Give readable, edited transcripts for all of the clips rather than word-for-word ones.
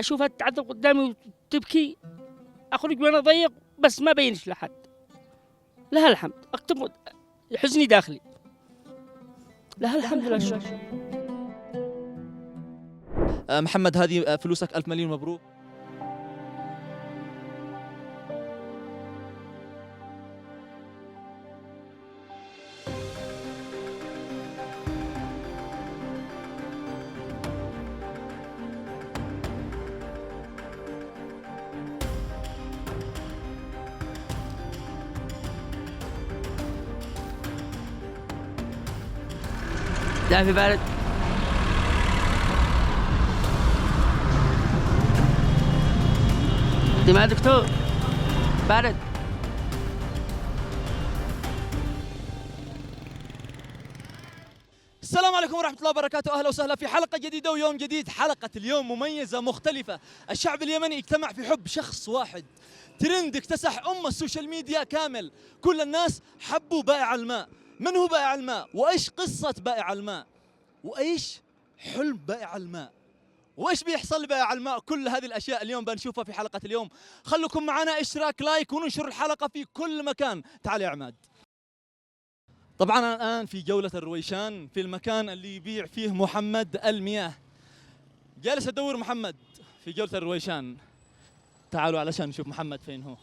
اشوفها تتعذب قدامي وتبكي، اخرج وانا ضيق بس ما بينش لحد. لها الحمد، اكتب حزني داخلي. لها الحمد لله. محمد هذه فلوسك، ألف مليون مبروك. دافي بارد. دماء دكتور بارد. السلام عليكم ورحمة الله وبركاته، أهلا وسهلا في حلقة جديدة ويوم جديد. حلقة اليوم مميزة مختلفة. الشعب اليمني اجتمع في حب شخص واحد، ترند اكتسح السوشيال ميديا كامل. كل الناس حبوا بائع الماء. من هو بائع الماء؟ وإيش قصة بائع الماء؟ وإيش حلم بائع الماء؟ وإيش بيحصل لبائع الماء؟ كل هذه الأشياء اليوم بنشوفها في حلقة اليوم. خلوكم معنا، اشتراك، لايك، وننشر الحلقة في كل مكان. تعال يا عماد. طبعا أنا الآن في جولة الرويشان، في المكان اللي يبيع فيه محمد المياه. جالس أدور محمد في جولة الرويشان. تعالوا علشان نشوف محمد فين هو.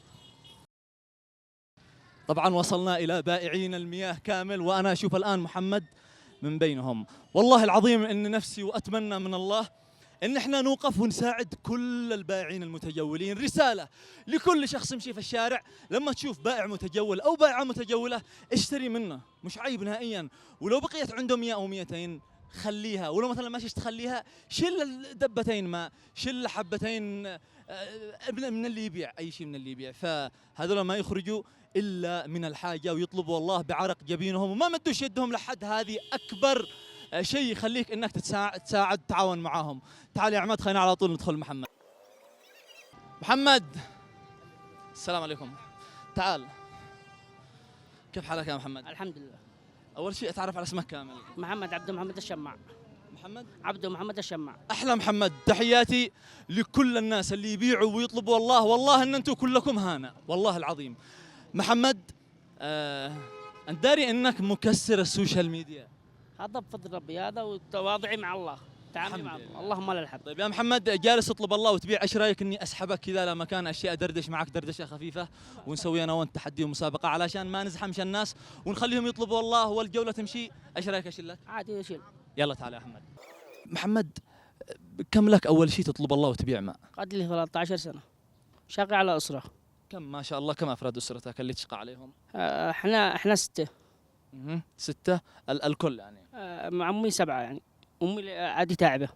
طبعا وصلنا إلى بائعين المياه كامل، وأنا أشوف الآن محمد من بينهم. والله العظيم إن نفسي وأتمنى من الله إن احنا نوقف ونساعد كل البائعين المتجولين. رسالة لكل شخص يمشي في الشارع، لما تشوف بائع متجول أو بائعة متجولة اشتري منه، مش عيب نهائيا. ولو بقيت عنده 100 أو 200 خليها، ولو مثلا ماشي تخليها، شيل دبتين ماء، شيل حبتين من اللي يبيع أي شيء من اللي يبيع. فهذول ما يخرجوا إلا من الحاجة ويطلبوا الله بعرق جبينهم وما مدوش يدهم لحد. هذه أكبر شيء يخليك انك تساعد تعاون معاهم. تعال يا عماد، خلينا على طول ندخل محمد. محمد السلام عليكم. تعال، كيف حالك يا محمد؟ الحمد لله. اول شيء اتعرف على اسمك كامل. محمد عبد محمد الشماع. محمد عبد محمد الشماع. احلى محمد. تحياتي لكل الناس اللي يبيعوا ويطلبوا الله، والله ان انتم كلكم هانا والله العظيم. محمد انت داري انك مكسر السوشيال ميديا. هذا بفضل ربي، هذا وتواضعي مع الله، تعاملي مع الله، اللهم لك الحمد. طيب يا محمد، جالس تطلب الله وتبيع، ايش رايك اني اسحبك كذا لمكان اشياء، ادردش معك دردشه خفيفه، ونسوي انا وانت تحدي ومسابقه علشان ما نزحمش الناس ونخليهم يطلبوا الله والجوله تمشي. ايش رايك اشيلك؟ عادي اشيل. يلا تعال يا محمد. محمد، كم لك اول شيء تطلب الله وتبيع ماء؟ قد لي 13 سنه، شاقي على اسره. كم ما شاء الله، كم افراد اسرتك اللي تشقى عليهم؟ احنا 6. 6 الكل يعني؟ مع امي 7 يعني. امي عادي تعبه.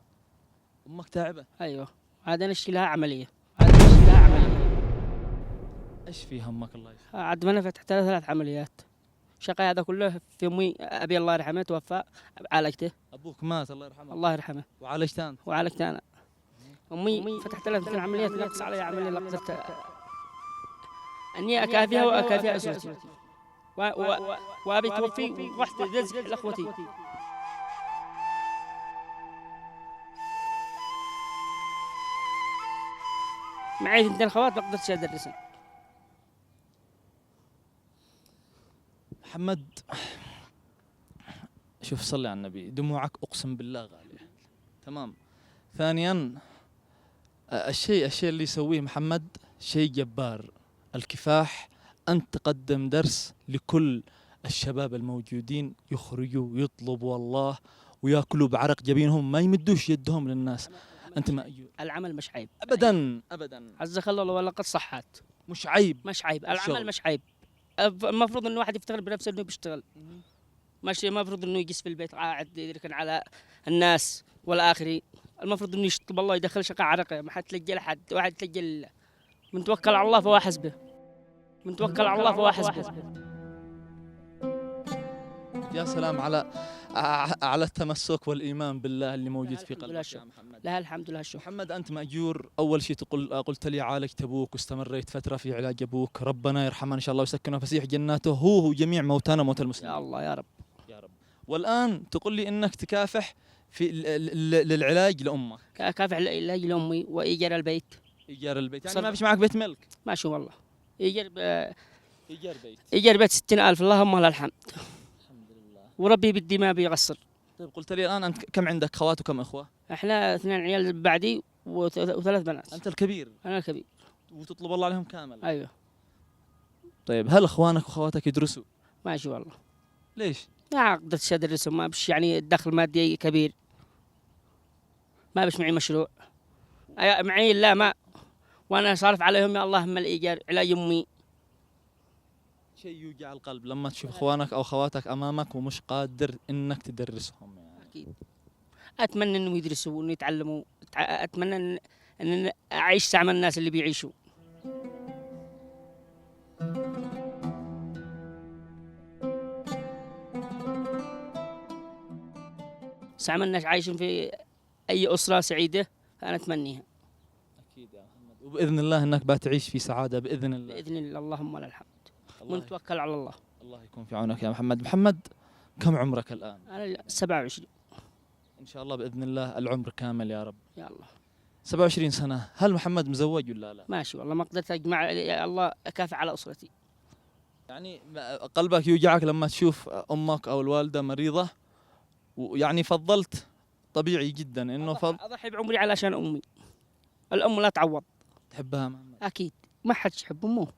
امك تعبه؟ ايوه، عاد نشتي لها عمليه. عاد نشتي لها عمليه. ايش في همك الله يسلمك؟ عاد ما انا فتحت لها 3 عمليات. شقي هذا كله في امي. ابي الله يرحمه توفى، عالجته. ابوك مات الله يرحمه. الله يرحمه. وعالجت انت؟ وعالجت انا. امي فتحت لها 3 عمليات، نقص علي عمليه لا قدرت اني اكافيها واكافي اسرتي. وابي توفي ورحت رزق لاخوتي. معي 2 خوات ما قدرتش ادرسهم. محمد شوف، صلي على النبي، دموعك اقسم بالله غاليه. تمام. ثانيا الشيء اللي يسويه محمد شيء جبار. الكفاح، أن تقدم درس لكل الشباب الموجودين، يخرجوا ويطلبوا الله وياكلوا بعرق جبينهم، ما يمدوش يدهم للناس. أنت ما أجور. العمل مش عيب أبدا أبدا. عزك الله ولا قد صحات. مش عيب. مش عيب العمل الشغل. مش عيب. المفروض انه واحد يفتخر بنفسه انه بيشتغل. ماشي، المفروض انه يجلس في البيت قاعد يركن على الناس والاخرين. المفروض انه يطلب الله، يدخل شقه عرقه، ما حد تلقى لحد واحد تلقى. من توكل على الله فهو حسبه. من توكل على الله فهو حسبه. يا سلام على التمسك والإيمان بالله اللي موجود في قلبك يا محمد. لها الحمد لله الشكر. محمد أنت مأجور. أول شيء قلت لي عالجت أبوك واستمريت فترة في علاج أبوك، ربنا يرحمه إن شاء الله ويسكنه فسيح جناته، هو وجميع موتانا موتى المسلمين. يا الله يا رب. يا رب. والآن تقول لي إنك تكافح في للعلاج لأمك. كافح العلاج لأمي وإيجار البيت. إيجار البيت يعني صرف. ما فيش معك بيت ملك؟ ماشي والله. إيجار إيجار بيت. إيجار بيت 60,000 اللهم لك الحمد. الحمد لله. وربي بدي ما بيقصر. طيب قلت لي الآن أنت كم عندك خوات وكم إخوة؟ احنا 2 عيال بعدي وثلاث بنات. أنت الكبير أنا الكبير. وتطلب الله عليهم كامل. أيوه. طيب هل إخوانك وأخواتك يدرسوا؟ ماشي والله. ليش؟ ما قدرت أدرسهم، ما بش يعني الدخل المادي كبير. ما بش معي مشروع. معي لا ما، وأنا صارف عليهم يا الله هم الإيجار علاج أمي. شيء يوجع القلب لما تشوف إخوانك أو أخواتك أمامك ومش قادر إنك تدرسهم يعني. أكيد. أتمنى إنهم يدرسوا وإنه يتعلموا. أتمنى إن أعيش سعم الناس اللي بيعيشوا. سعم الناس عايشين في أي أسرة سعيدة أنا أتمنيها. أكيد يا محمد، وبإذن الله إنك بتعيش في سعادة بإذن الله. بإذن الله اللهم لك الحمد. الله ونتوكل على الله. الله يكون في عونك يا محمد. محمد كم عمرك الآن؟ أنا 27. إن شاء الله بإذن الله العمر كامل يا رب. يا الله. 27 سنة. هل محمد مزوج ولا لا؟ ماشي والله ما قدرت أجمع يا الله أكافئ على أسرتي. يعني قلبك يوجعك لما تشوف أمك أو الوالدة مريضة، ويعني فضلت طبيعي جدا إنه أضحي بعمري علشان أمي. الأم لا تعوض. تحبها محمد؟ أكيد ما حد يحب أمه.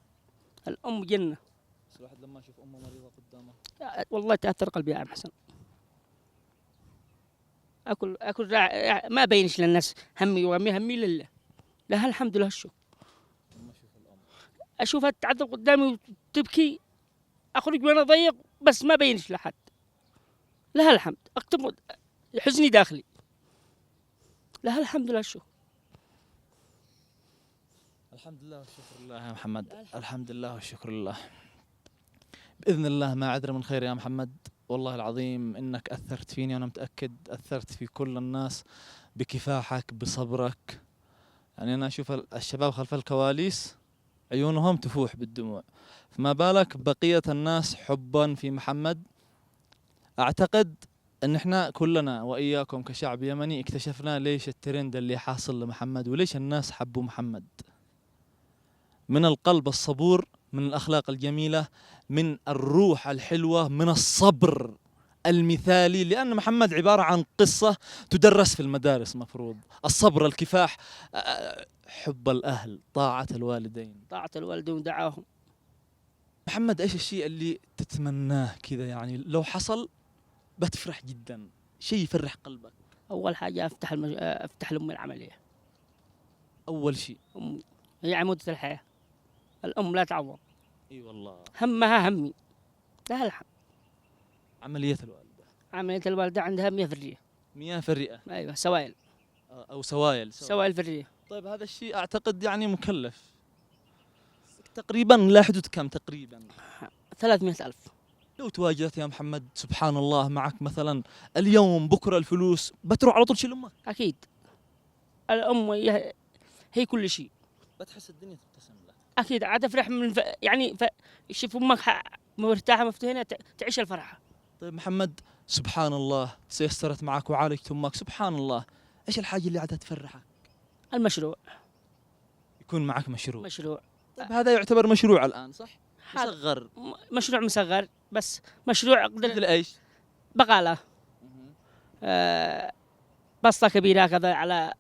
الأم جنة. بس الواحد لما يشوف أمه مريضة قدامه والله تأثر قلبي يا عم حسن. أكل ما بينش للناس همي وهمي لله. لها الحمد لله الشكر. أشوفها تعذب قدامي وتبكي أخرج وأنا ضيق بس ما بينش لحد. لها الحمد. أكتب حزني داخلي. لها الحمد لله الشكر. الحمد لله والشكر لله يا محمد. الحمد لله والشكر لله. بإذن الله ما عذر من خير يا محمد. والله العظيم إنك أثرت فيني، وأنا متأكد أثرت في كل الناس بكفاحك بصبرك. يعني أنا أشوف الشباب خلف الكواليس عيونهم تفوح بالدموع، فما بالك بقية الناس حبا في محمد. أعتقد أن احنا كلنا وإياكم كشعب يمني اكتشفنا ليش الترند اللي حاصل لمحمد وليش الناس حبوا محمد. من القلب الصبور، من الأخلاق الجميلة، من الروح الحلوة، من الصبر المثالي، لأن محمد عبارة عن قصة تدرس في المدارس مفروض. الصبر، الكفاح، حب الأهل، طاعة الوالدين. طاعة الوالدين ودعاهم. محمد إيش الشيء اللي تتمناه كذا يعني لو حصل بتفرح جدا، شيء يفرح قلبك؟ أول حاجة أفتح لأمي العملية. أول شيء أمي هي عمودة الحياة. الأم لا تعوض. اي والله. همها همي. لها الحمد. عملية الوالدة. عملية الوالدة عندها مياه في الرئة. مياه في الرئة. أيوة سوائل. أو سوائل. سوائل في الرئة. طيب هذا الشيء أعتقد يعني مكلف. تقريبا لا حدود كم تقريبا؟ 300,000. لو تواجدت يا محمد سبحان الله معك مثلا اليوم بكرة الفلوس بتروح على طول تشيل أمك؟ أكيد. الأم هي كل شيء. بتحس الدنيا تبتسم لك. أكيد عاد أفرح يعني شوف أمك مرتاحة مفتوحة تعيش الفرحة. طيب محمد سبحان الله سيسرت معك وعالجت أمك سبحان الله، إيش الحاجة اللي عادة تفرحك؟ المشروع. يكون معك مشروع. مشروع. طيب هذا يعتبر مشروع الآن صح؟ مصغر. مشروع مصغر بس مشروع أقدر. مثل إيش؟ بقالة. بسطة كبيرة كذا على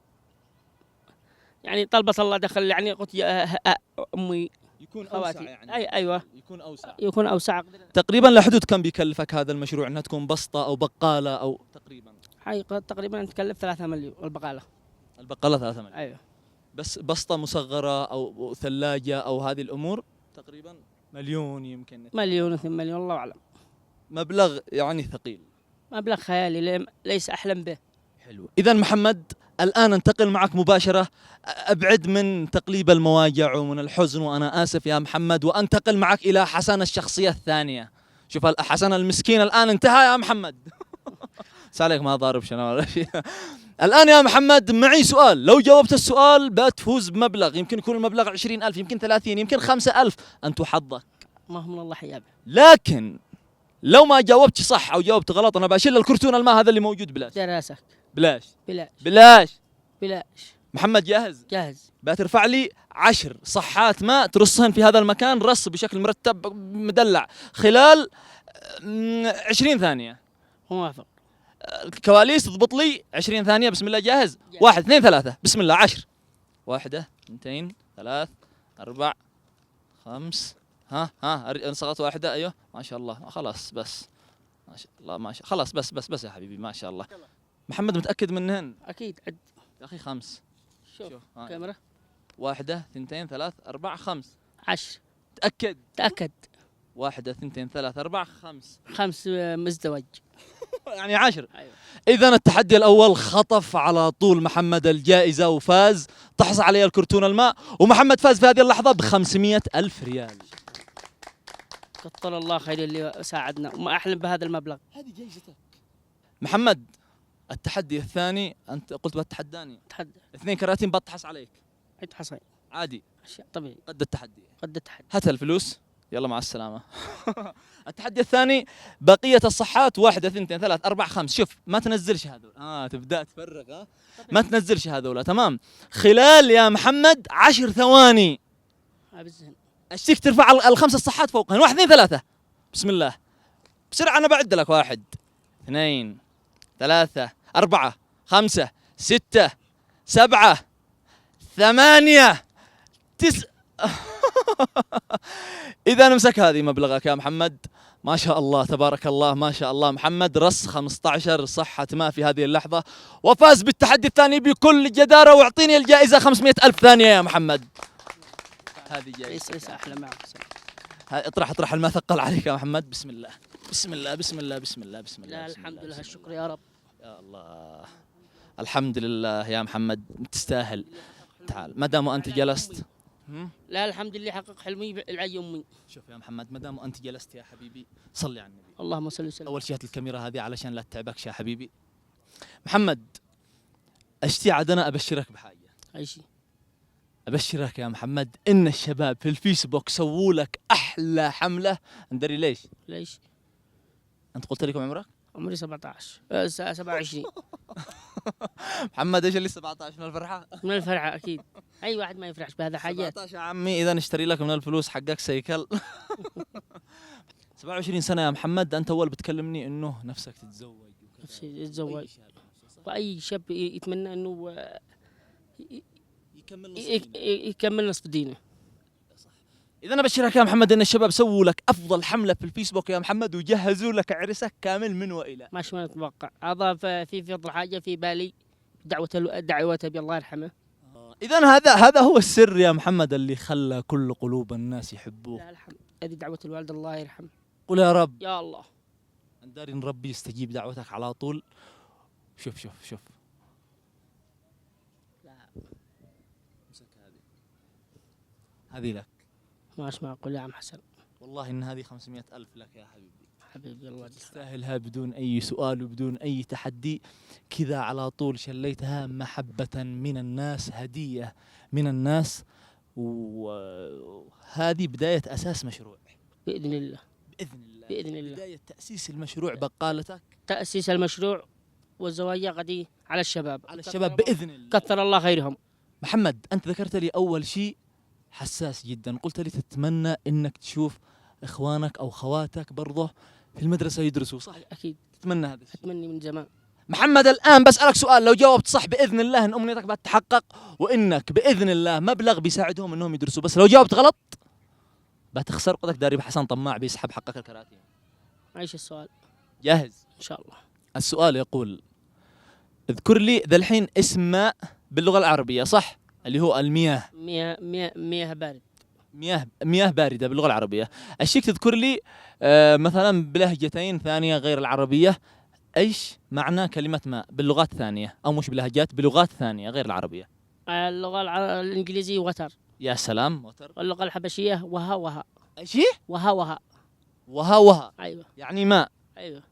يعني طلبة الله دخل يعني قلت أمي يكون خواتي. أوسع يعني. أيوة. يكون أوسع. تقريبا لحدود كم بيكلفك هذا المشروع انها تكون بسطة او بقالة او تقريبا؟ حقيقة تقريبا تكلف 3 مليون البقالة. البقالة 3 مليون. أيوة. بس بسطة مصغرة او ثلاجة او هذه الامور تقريبا مليون يمكن. مليون 2 مليون الله أعلم. مبلغ يعني ثقيل. مبلغ خيالي ليس أحلم به. حلو. إذا محمد الآن انتقل معك مباشرة، أبعد من تقليب المواجع ومن الحزن وأنا آسف يا محمد، وأنتقل معك إلى حسن الشخصية الثانية. شوف حسن المسكين الآن انتهى يا محمد. سالك ما ضارب شنو ولا شيء. الآن يا محمد معي سؤال، لو جاوبت السؤال بتفوز بمبلغ، يمكن يكون المبلغ 20,000 يمكن 30 يمكن 5,000، أنت وحظك. ما هو من الله حيابه. لو ما جاوبت صح او جاوبت غلط انا بشيل الكرتون الماء هذا اللي موجود بلاش. دراسك. بلاش. بلاش. بلاش. بلاش. محمد جاهز؟ جاهز. بترفع لي 10 صحات ماء ترصهن في هذا المكان رص بشكل مرتب مدلع خلال 20 ثانية. موافق. الكواليس تضبط لي 20 ثانية. بسم الله. جاهز؟ 1 2 3 بسم الله. 10 1 2 3 4 5 انصغت واحدة. ايوه ما شاء الله. خلاص بس ما شاء الله ما شاء خلاص بس يا حبيبي ما شاء الله. محمد متأكد منهن؟ اكيد. عد يا اخي 5. شوف كاميرا. 1 2 3 4 5 10. تأكد. تأكد. 1 2 3 4 5 5 مزدوج. يعني 10. أيوة. إذا التحدي الأول خطف على طول محمد الجائزة وفاز. تحصل عليه الكرتون الماء ومحمد فاز في هذه اللحظة ب500 ألف ريال. كتر الله خير اللي ساعدنا وما أحلم بهذا المبلغ. هذه جائزتك محمد. التحدي الثاني أنت قلت بتتحداني. تحدى. 2 كراتين بطحس عليك عد حصي. عادي. أشياء طبيعي. قد التحدي. قد التحدي. هات الفلوس يلا مع السلامة. التحدي الثاني بقية الصحات 1 2 3 4 5. شوف ما تنزلش هذول. تبدأ تفرغ. ما تنزلش هذول. تمام. خلال يا محمد 10 ثواني بالذهن. اشتيك ترفع ال5 الصحات فوقهن. 1 2 3 بسم الله. بسرعة أنا بعد لك. 1 2 3 4 5 6 7 8 9. إذا امسك هذه مبلغك يا محمد. ما شاء الله تبارك الله ما شاء الله. محمد رص 15 صحة ماء في هذه اللحظة وفاز بالتحدي الثاني بكل جدارة. واعطيني الجائزة 500 ألف ثانية يا محمد. هذه جائزة. ليس أحلى معك. اطرح الماء ثقل عليك يا محمد. بسم الله بسم الله بسم الله بسم الله بسم الله. لا الحمد لله الشكر يا رب. يا الله الحمد لله يا محمد تستاهل. تعال ما دام أنت جلست. لا الحمد لله حقق حلمي العي أمي. شوف يا محمد ما دام أنت جلست يا حبيبي صلي على النبي. اللهم صل وسلم. أول شيء هات الكاميرا هذه علشان لا تتعبكش يا حبيبي. محمد اشتي عاد أنا أبشرك بحاجة. أي شيء. أبشرك يا محمد إن الشباب في الفيسبوك سووا لك أحلى حملة. ندري ليش؟ ليش؟ أنت قلت لي كم عمرك؟ عمري 17 27. محمد ايش اللي 17 من الفرحة؟ من الفرحة أكيد. أي واحد ما يفرحش بهذا حاجات. 17 يا عمي. إذا نشتري لك من الفلوس حقك سيكل. 27 سنة يا محمد. أنت أول بتكلمني إنه نفسك تتزوج. نفسي يتزوج. وأي شاب يتمنى إنه يكمل نصف دينه. إذا أبشرك يا محمد إن الشباب سووا لك أفضل حملة في الفيسبوك يا محمد وجهزوا لك عرسك كامل من وإلى. ماشي ما نتوقع. هذا في فضل حاجة في بالي دعوة أبي الله يرحمه. إذا هذا هو السر يا محمد اللي خلى كل قلوب الناس يحبوه. لا الحمد. هذه دعوة الوالد الله يرحمه. قل يا رب. يا الله. داري إن ربي يستجيب دعوتك على طول. شوف لا. امسك هذه لك. ما اسمع قول يا عم حسن. والله إن هذه 500 ألف لك يا حبيبي. حبيبي الله تستاهلها بدون أي سؤال وبدون أي تحدي. كذا على طول شليتها محبة من الناس. هدية من الناس. وهذه بداية أساس مشروع بإذن الله. بإذن الله. بداية تأسيس المشروع بقالتك. تأسيس المشروع والزواج غدي على الشباب. بإذن الله. كثر الله خيرهم. محمد أنت ذكرت لي أول شيء حساس جدا. قلت لي تتمنى إنك تشوف إخوانك أو خواتك برضه في المدرسة يدرسوا صح؟ أكيد. تتمنى هذا الشيء. أتمنى من زمان. محمد الآن بسألك سؤال. لو جاوبت صح بإذن الله إن أمنيتك بتتحقق وإنك بإذن الله مبلغ بيساعدهم إنهم يدرسوا. بس لو جاوبت غلط بتخسر. قدك داري بحسن طماع بيسحب حقك الكراتين. ايش السؤال؟ جاهز؟ ان شاء الله. السؤال يقول اذكر لي ذا الحين اسم ماء باللغة العربية صح؟ اللي هو المياه. مياه بارد. مياه باردة باللغة العربية. الشيك تذكر لي مثلا بلهجتين ثانية غير العربية. ايش معنى كلمة ماء باللغات الثانية او مش بلهجات بلغات ثانية غير العربية؟ اللغة الانجليزية وتر. يا سلام وتر. واللغة الحبشية وها. ايش؟ وها. ايوه. يعني ماء. ايوه.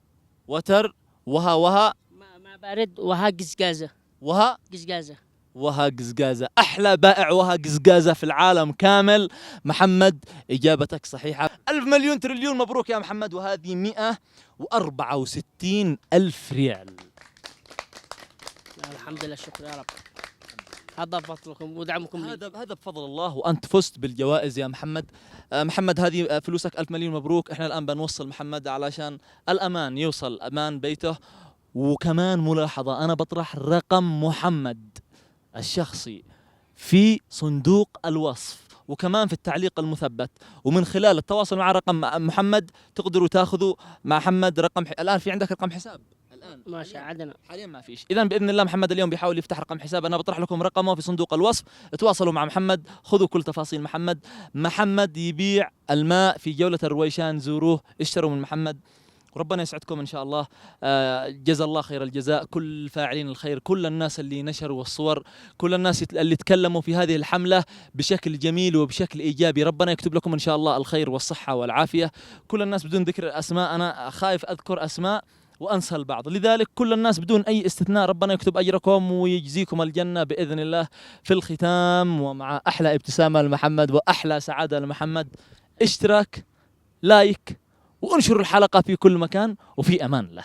وتر وها. ماء بارد وها قزقازة. وها قزقازة. وها قزقازة، أحلى بائع وها قزقازة في العالم كامل. محمد إجابتك صحيحة، 1000 مليون تريليون مبروك يا محمد، وهذه 164 ألف ريال. الحمد لله، شكرا يا رب. هذا فضلكم ودعمكم لي. هذا بفضل الله، وأنت فزت بالجوائز يا محمد. محمد هذه فلوسك، 1000 مليون مبروك. إحنا الآن بنوصل محمد علشان الأمان، يوصل أمان بيته. وكمان ملاحظة، أنا بطرح رقم محمد الشخصي في صندوق الوصف وكمان في التعليق المثبت، ومن خلال التواصل مع رقم محمد تقدروا تاخذوا مع محمد رقم الآن في عندك رقم حساب الآن؟ ماشي، عندنا حاليا ما فيش. إذا بإذن الله محمد اليوم بيحاول يفتح رقم حساب، أنا بطرح لكم رقمه في صندوق الوصف، تواصلوا مع محمد، خذوا كل تفاصيل محمد. محمد يبيع الماء في جولة الرويشان، زوروه، اشتروا من محمد، وربنا يسعدكم إن شاء الله. جزا الله خير الجزاء كل فاعلين الخير، كل الناس اللي نشروا الصور، كل الناس اللي تكلموا في هذه الحملة بشكل جميل وبشكل إيجابي. ربنا يكتب لكم إن شاء الله الخير والصحة والعافية. كل الناس بدون ذكر الأسماء، أنا خايف أذكر أسماء وأنسى البعض، لذلك كل الناس بدون أي استثناء ربنا يكتب أجركم ويجزيكم الجنة بإذن الله. في الختام ومع أحلى ابتسامة لمحمد وأحلى سعادة لمحمد، اشتراك، لايك، وانشروا الحلقة في كل مكان، وفي أمان الله.